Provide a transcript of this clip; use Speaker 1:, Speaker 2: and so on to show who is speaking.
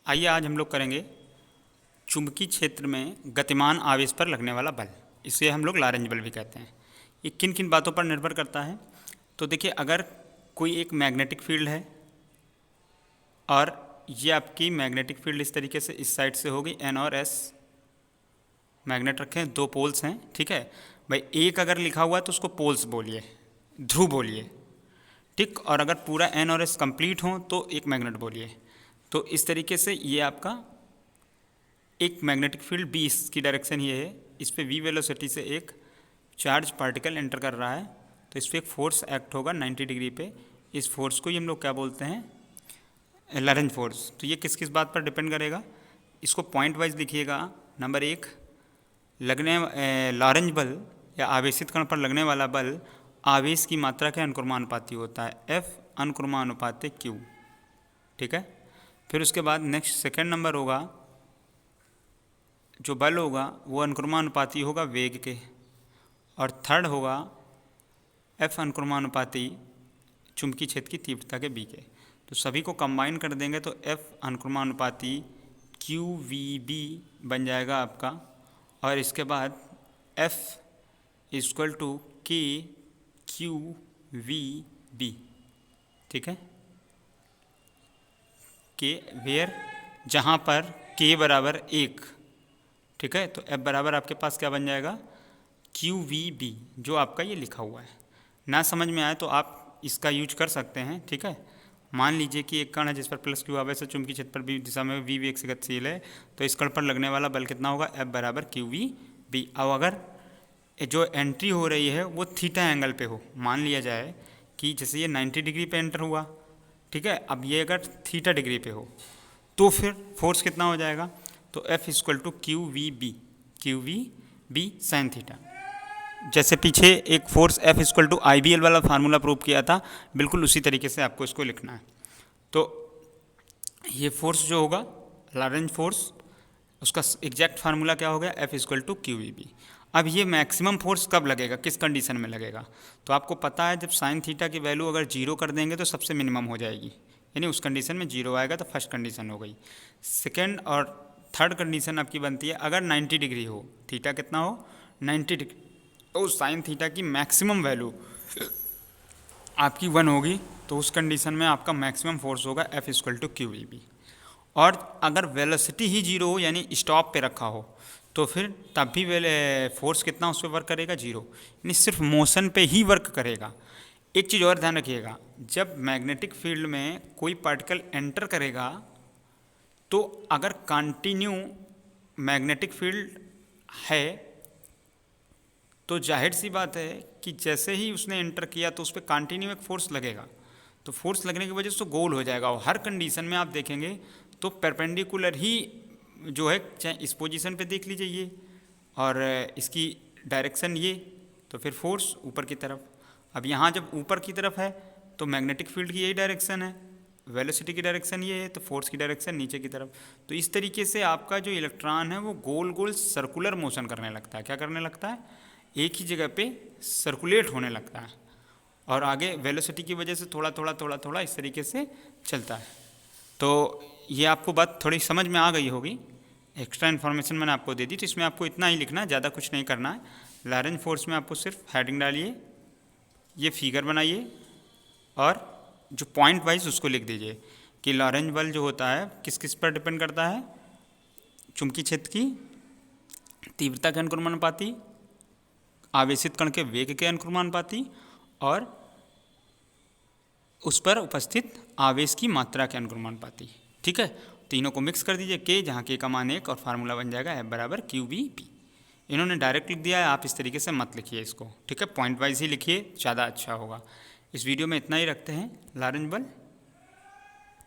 Speaker 1: आइए आज हम लोग करेंगे चुंबकीय क्षेत्र में गतिमान आवेश पर लगने वाला बल। इसे हम लोग लॉरेंज बल भी कहते हैं। ये किन किन बातों पर निर्भर करता है? तो देखिए, अगर कोई एक मैग्नेटिक फील्ड है और ये आपकी मैग्नेटिक फील्ड इस तरीके से इस साइड से होगी, एन और एस मैग्नेट रखें, दो पोल्स हैं, ठीक है भाई। एक अगर लिखा हुआ है तो उसको पोल्स बोलिए, ध्रुव बोलिए, ठीक। और अगर पूरा एन और एस कंप्लीट हो तो एक मैग्नेट बोलिए। तो इस तरीके से ये आपका एक मैग्नेटिक फील्ड बी, इसकी डायरेक्शन ये है, इस पे वी वेलोसिटी से एक चार्ज पार्टिकल एंटर कर रहा है, तो इस पर एक फोर्स एक्ट होगा 90 डिग्री पे। इस फोर्स को ही हम लोग क्या बोलते हैं? Lorentz force. तो ये किस किस बात पर डिपेंड करेगा, इसको पॉइंट वाइज लिखिएगा। नंबर एक, लॉरेंज बल या आवेशित कण पर लगने वाला बल आवेश की मात्रा के अनुक्रमानुपाती होता है, एफ अनुक्रमानुपाती क्यू, ठीक है। फिर उसके बाद नेक्स्ट सेकेंड नंबर होगा, जो बल होगा वो अनुक्रमानुपाती होगा वेग के। और थर्ड होगा एफ अनुक्रमानुपाती चुंबकीय क्षेत्र की तीव्रता के बी के। तो सभी को कंबाइन कर देंगे तो एफ अनुक्रमानुपाती क्यू वी बी बन जाएगा आपका। और इसके बाद एफ इक्वल टू के क्यू वी बी, ठीक है। के वेयर, जहाँ पर के बराबर 1, ठीक है। तो एफ बराबर आपके पास क्या बन जाएगा? क्यू वी बी, जो आपका ये लिखा हुआ है। ना समझ में आए तो आप इसका यूज कर सकते हैं, ठीक है। मान लीजिए कि एक कण है जिस पर प्लस क्यू आवेश है, चुंबकीय क्षेत्र पर बी दिशा में वी वेग से गतिशील है, तो इस कण पर लगने वाला बल कितना होगा? एफ बराबर क्यू वी बी। अब अगर जो एंट्री हो रही है वो थीटा एंगल पे हो, मान लिया जाए कि जैसे ये 90 डिग्री पे एंटर हुआ, ठीक है। अब ये अगर थीटा डिग्री पे हो तो फिर फोर्स कितना हो जाएगा? तो F equal to Q V B sine theta. जैसे पीछे एक force F equal to I B L वाला फार्मूला प्रूव किया था, बिल्कुल उसी तरीके से आपको इसको लिखना है। तो ये फोर्स जो होगा लॉरेंज फोर्स, उसका एग्जैक्ट फार्मूला क्या हो गया? F equal to Q V B. अब ये मैक्सिमम फोर्स कब लगेगा, किस कंडीशन में लगेगा? तो आपको पता है, जब साइन थीटा की वैल्यू अगर 0 कर देंगे तो सबसे मिनिमम हो जाएगी, यानी उस कंडीशन में 0 आएगा तो फर्स्ट कंडीशन हो गई। सेकेंड और थर्ड कंडीशन आपकी बनती है अगर 90 डिग्री हो, थीटा कितना हो? 90 डिग्री, तो साइन थीटा की मैक्सिमम वैल्यू आपकी 1 होगी, तो उस कंडीशन में आपका मैक्सिमम फोर्स होगा F equal to Q V B. और अगर वेलोसिटी ही 0 हो, यानी स्टॉप पे रखा हो, तो फिर तब भी फोर्स कितना उस पर वर्क करेगा? 0, यानी सिर्फ मोशन पे ही वर्क करेगा। एक चीज़ और ध्यान रखिएगा, जब मैग्नेटिक फील्ड में कोई पार्टिकल एंटर करेगा तो अगर कंटिन्यू मैग्नेटिक फील्ड है तो जाहिर सी बात है कि जैसे ही उसने एंटर किया तो उस पर कंटिन्यू एक फोर्स लगेगा। तो फोर्स लगने की वजह से गोल हो जाएगा, और हर कंडीशन में आप देखेंगे तो परपेंडिकुलर ही जो है, चाहे इस पोजीशन पे देख लीजिए ये, और इसकी डायरेक्शन ये, तो फिर फोर्स ऊपर की तरफ। अब यहाँ जब ऊपर की तरफ है तो मैग्नेटिक फील्ड की यही डायरेक्शन है, वेलोसिटी की डायरेक्शन ये है, तो फोर्स की डायरेक्शन नीचे की तरफ। तो इस तरीके से आपका जो इलेक्ट्रॉन है वो गोल गोल सर्कुलर मोशन करने लगता है। क्या करने लगता है? एक ही जगह पे सर्कुलेट होने लगता है, और आगे वेलोसिटी की वजह से थोड़ा थोड़ा थोड़ा थोड़ा इस तरीके से चलता है। तो ये आपको बात थोड़ी समझ में आ गई होगी, एक्स्ट्रा इन्फॉर्मेशन मैंने आपको दे दी। तो इसमें आपको इतना ही लिखना है, ज़्यादा कुछ नहीं करना है। लॉरेंज फोर्स में आपको सिर्फ हेडिंग डालिए, ये फिगर बनाइए, और जो पॉइंट वाइज उसको लिख दीजिए कि लॉरेंज बल जो होता है किस किस पर डिपेंड करता है? चुंबकीय क्षेत्र की तीव्रता के अनुक्रमानुपाती, आवेशित कण के वेग के अनुक्रमानुपाती, और उस पर उपस्थित आवेश की मात्रा के अनुक्रमानुपाती, ठीक है। तीनों को मिक्स कर दीजिए, के, जहाँ के का मान 1, और फार्मूला बन जाएगा एफ बराबर क्यू वी बी। इन्होंने डायरेक्ट लिख दिया है, आप इस तरीके से मत लिखिए इसको, ठीक है। पॉइंट वाइज ही लिखिए, ज़्यादा अच्छा होगा। इस वीडियो में इतना ही रखते हैं। लॉरेंज बल